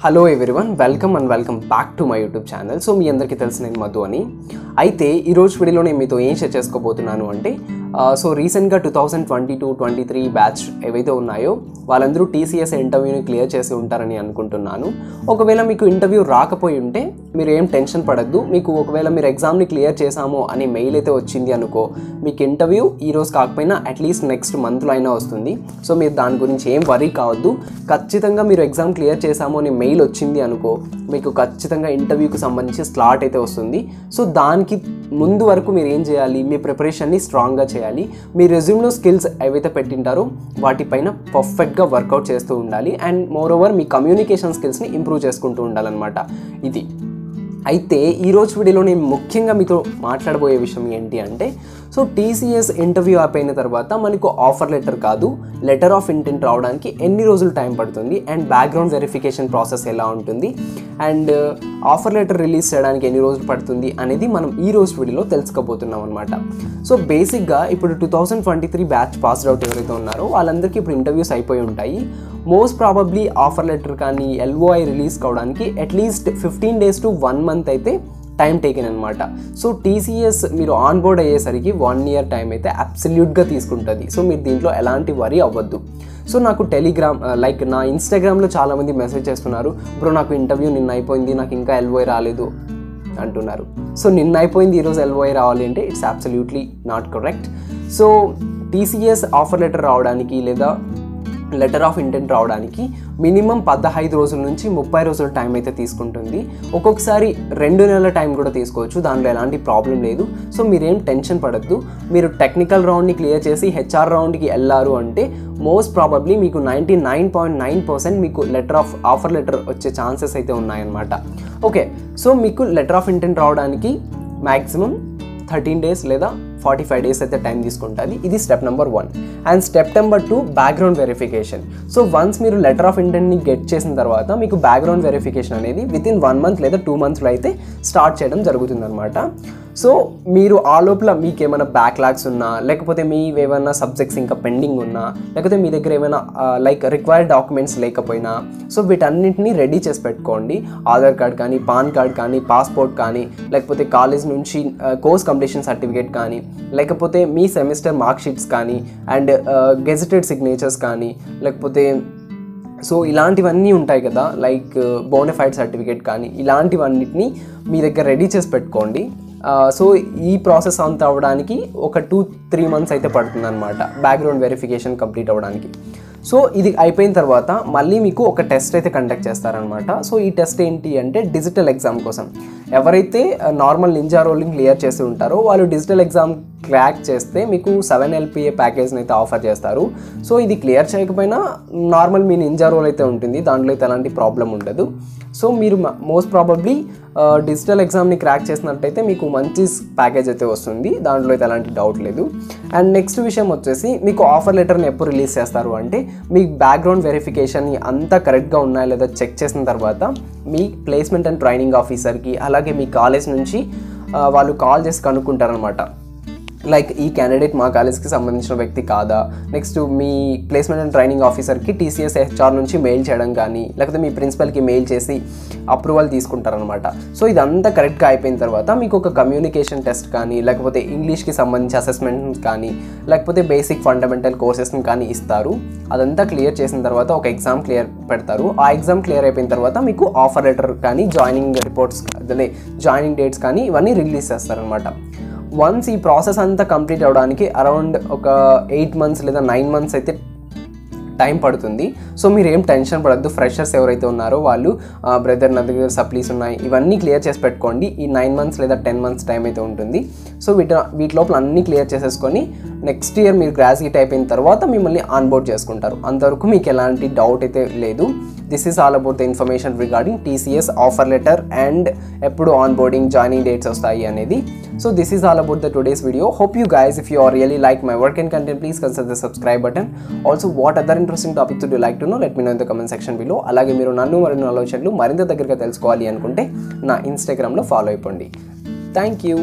Hello everyone, welcome back to my YouTube channel. So మీ అందరికీ తెలిసిన నేను మధు అని. అయితే ఈరోజు వీడియోలో నేను మీతో ఏం షేర్ చేసుకోబోతున్నాను అంటే సో రీసెంట్గా 2022-23 బ్యాచ్ ఏవైతే ఉన్నాయో వాళ్ళందరూ టీసీఎస్ ఇంటర్వ్యూని క్లియర్ చేసి ఉంటారని అనుకుంటున్నాను. ఒకవేళ మీకు ఇంటర్వ్యూ రాకపోయి ఉంటే మీరు ఏం టెన్షన్ పడద్దు. మీకు ఒకవేళ మీరు ఎగ్జామ్ని క్లియర్ చేసాము అని మెయిల్ అయితే వచ్చింది అనుకో, మీకు ఇంటర్వ్యూ ఈరోజు కాకపోయినా అట్లీస్ట్ నెక్స్ట్ మంత్లో అయినా వస్తుంది. సో మీరు దాని గురించి ఏం వరీ కావద్దు. ఖచ్చితంగా మీరు ఎగ్జామ్ క్లియర్ చేసాము అని మెయిల్ వచ్చింది అనుకో, మీకు ఖచ్చితంగా ఇంటర్వ్యూకి సంబంధించి స్లాట్ అయితే వస్తుంది. సో దానికి ముందు వరకు మీరు ఏం చేయాలి, మీ ప్రిపరేషన్ని స్ట్రాంగ్గా చేయాలి. మీ రెజ్యూమ్లో స్కిల్స్ ఏవైతే పెట్టింటారో వాటిపైన పర్ఫెక్ట్గా వర్కౌట్ చేస్తూ ఉండాలి. అండ్ మోర్ ఓవర్ మీ కమ్యూనికేషన్ స్కిల్స్ని ఇంప్రూవ్ చేసుకుంటూ ఉండాలన్నమాట. ఇది అయితే ఈరోజు వీడియోలో నేను ముఖ్యంగా మీతో మాట్లాడబోయే విషయం ఏంటి అంటే, సో టీసీఎస్ ఇంటర్వ్యూ అయిపోయిన తర్వాత మనకు ఆఫర్ లెటర్ కాదు, లెటర్ ఆఫ్ ఇంటెంట్ రావడానికి ఎన్ని రోజులు టైం పడుతుంది, అండ్ బ్యాక్గ్రౌండ్ వెరిఫికేషన్ ప్రాసెస్ ఎలా ఉంటుంది, అండ్ ఆఫర్ లెటర్ రిలీజ్ చేయడానికి ఎన్ని రోజులు పడుతుంది అనేది మనం ఈ రోజు వీడియోలో తెలుసుకోబోతున్నాం అనమాట. సో బేసిక్గా ఇప్పుడు 2023 బ్యాచ్ పాస్డ్ అవుట్ ఎవరైతే ఉన్నారో వాళ్ళందరికీ ఇప్పుడు ఇంటర్వ్యూస్ అయిపోయి ఉంటాయి. మోస్ట్ ప్రాబబ్లీ ఆఫర్ లెటర్ కానీ ఎల్ఓఐ రిలీజ్ కావడానికి అట్లీస్ట్ 15 days to 1 month అయితే టైం టేకెన్ అనమాట. సో టీసీఎస్ మీరు ఆన్ బోర్డ్ అయ్యేసరికి 1 year టైం అయితే అబ్సల్యూట్గా తీసుకుంటుంది. సో మీరు దీంట్లో ఎలాంటి వరీ అవ్వద్దు. సో నాకు టెలిగ్రామ్ లైక్ నా ఇన్స్టాగ్రామ్లో చాలామంది మెసేజ్ చేస్తున్నారు, బ్రో నాకు ఇంటర్వ్యూ నిన్న అయిపోయింది, నాకు ఇంకా ఎల్ఓఐ రాలేదు అంటున్నారు. సో నిన్న అయిపోయింది ఈరోజు ఎల్ఓఐ రావాలి అంటే it's absolutely not correct. So TCS offer letter రావడానికి లేదా లెటర్ ఆఫ్ ఇంటెంట్ రావడానికి మినిమం 15 రోజుల నుంచి 30 రోజుల టైం అయితే తీసుకుంటుంది. ఒక్కొక్కసారి 2 నెలల టైం కూడా తీసుకోవచ్చు, దాంట్లో ఎలాంటి ప్రాబ్లం లేదు. సో మీరేం టెన్షన్ పడద్దు. మీరు టెక్నికల్ రౌండ్ని క్లియర్ చేసి హెచ్ఆర్ రౌండ్కి వెళ్ళారు అంటే మోస్ట్ ప్రాబబ్లీ మీకు 99.9% మీకు ఆఫర్ లెటర్ వచ్చే ఛాన్సెస్ అయితే ఉన్నాయన్నమాట. ఓకే, సో మీకు లెటర్ ఆఫ్ ఇంటెంట్ రావడానికి మ్యాక్సిమం 13 days లేదా 45 days అయితే టైం తీసుకుంటుంది. ఇది step number 1. And step number 2 background verification. So once మీరు లెటర్ ఆఫ్ ఇంటెంట్ని గెట్ చేసిన తర్వాత మీకు బ్యాక్గ్రౌండ్ వెరిఫికేషన్ అనేది వితిన్ 1 month లేదా 2 monthsలో అయితే స్టార్ట్ చేయడం జరుగుతుందన్నమాట. సో మీరు ఆ లోపల మీకు ఏమైనా బ్యాక్లాగ్స్ ఉన్నా, లేకపోతే మీ ఏమైనా సబ్జెక్ట్స్ ఇంకా పెండింగ్ ఉన్నా, లేకపోతే మీ దగ్గర ఏమైనా లైక్ రిక్వైర్డ్ డాక్యుమెంట్స్ లేకపోయినా, సో వీటన్నింటినీ రెడీ చేసి పెట్టుకోండి. ఆధార్ కార్డ్ కానీ, పాన్ కార్డ్ కానీ, పాస్పోర్ట్ కానీ, లేకపోతే కాలేజ్ నుంచి కోర్స్ కంప్లీషన్ సర్టిఫికేట్ కానీ, లేకపోతే మీ సెమిస్టర్ మార్క్ షీట్స్ కానీ, అండ్ గెజెటెడ్ సిగ్నేచర్స్ కానీ, లేకపోతే సో ఇలాంటివన్నీ ఉంటాయి కదా, లైక్ బోనఫైడ్ సర్టిఫికేట్ కానీ, ఇలాంటివన్నిటిని మీ దగ్గర రెడీ చేసి పెట్టుకోండి. సో ఈ ప్రాసెస్ అంతా అవ్వడానికి ఒక 2-3 months అయితే పడుతుంది అనమాట, బ్యాక్గ్రౌండ్ వెరిఫికేషన్ కంప్లీట్ అవ్వడానికి. సో ఇది అయిపోయిన తర్వాత మళ్ళీ మీకు ఒక టెస్ట్ అయితే కండక్ట్ చేస్తారనమాట. సో ఈ టెస్ట్ ఏంటి అంటే డిజిటల్ ఎగ్జామ్ కోసం. ఎవరైతే నార్మల్ నింజా రోలింగ్ క్లియర్ చేసి ఉంటారో వాళ్ళు డిజిటల్ ఎగ్జామ్ క్రాక్ చేస్తే మీకు 7 LPA ప్యాకేజ్ని అయితే ఆఫర్ చేస్తారు. సో ఇది క్లియర్ చేయకపోయినా నార్మల్ మీ నింజా రోల్ అయితే ఉంటుంది, దాంట్లో అయితే ఎలాంటి ప్రాబ్లం ఉండదు. సో మీరు మోస్ట్ ప్రాబబ్లీ డిజిటల్ ఎగ్జామ్ని క్రాక్ చేసినట్టయితే మీకు మంచి ప్యాకేజ్ అయితే వస్తుంది, దాంట్లో అయితే ఎలాంటి డౌట్ లేదు. అండ్ నెక్స్ట్ విషయం వచ్చేసి మీకు ఆఫర్ లెటర్ని ఎప్పుడు రిలీజ్ చేస్తారు అంటే మీ బ్యాక్గ్రౌండ్ వెరిఫికేషన్ అంతా కరెక్ట్గా ఉన్నాయా లేదా చెక్ చేసిన తర్వాత మీ ప్లేస్మెంట్ అండ్ ట్రైనింగ్ ఆఫీసర్కి, అలాగే మీ కాలేజ్ నుంచి వాళ్ళు కాల్ చేసి కనుక్కుంటారనమాట, లైక్ ఈ క్యాండిడేట్ మా కాలేజ్కి సంబంధించిన వ్యక్తి కాదా. Next me placement and training ఆఫీసర్కి టీసీఎస్ హెచ్ఆర్ నుంచి మెయిల్ చేయడం కానీ, లేకపోతే మీ ప్రిన్సిపల్కి మెయిల్ చేసి అప్రూవల్ తీసుకుంటారనమాట. సో ఇదంతా కరెక్ట్గా అయిపోయిన తర్వాత మీకు ఒక కమ్యూనికేషన్ టెస్ట్ కానీ, లేకపోతే ఇంగ్లీష్కి సంబంధించి అసెస్మెంట్ కానీ, లేకపోతే బేసిక్ ఫండమెంటల్ కోర్సెస్ని కానీ ఇస్తారు. అదంతా క్లియర్ చేసిన తర్వాత ఒక ఎగ్జామ్ క్లియర్ పెడతారు. ఆ ఎగ్జామ్ క్లియర్ అయిపోయిన తర్వాత మీకు ఆఫర్ లెటర్ కానీ, జాయినింగ్ రిపోర్ట్స్ అదే జాయినింగ్ డేట్స్ కానీ ఇవన్నీ రిలీజ్ చేస్తారనమాట. వన్స్ ఈ ప్రాసెస్ అంతా కంప్లీట్ అవ్వడానికి అరౌండ్ ఒక 8 months లేదా 9 months అయితే టైం పడుతుంది. సో మీరు ఏం టెన్షన్ పడద్దు. ఫ్రెషర్స్ ఎవరైతే ఉన్నారో వాళ్ళు బ్రదర్ నా దగ్గర సప్లీస్ ఉన్నాయి ఇవన్నీ క్లియర్ చేసి పెట్టుకోండి. ఈ 9 months లేదా 10 months టైం అయితే ఉంటుంది. సో వీటి లోపల అన్నీ క్లియర్ చేసేసుకొని నెక్స్ట్ ఇయర్ మీరు గ్రాడ్యుయేట్ అయిపోయిన తర్వాత మిమ్మల్ని ఆన్బోర్డ్ చేసుకుంటారు. అంతవరకు మీకు ఎలాంటి డౌట్ అయితే లేదు. This is all about the information regarding TCS offer letter and ఎప్పుడు ఆన్బోర్డింగ్ జాయినింగ్ డేట్స్ వస్తాయి అనేది. So this is all about the today's video. Hope you guys, if you are really like my work and content, please consider the subscribe button. Also what other interesting topics would you like to know, let me know in the comment section below. అలాగే మీరు నన్ను మరిన్ని ఆలోచనలు మరింత దగ్గరగా తెలుసుకోవాలి అనుకుంటే నా ఇన్స్టాగ్రామ్లో ఫాలో అయిపోండి. Thank you.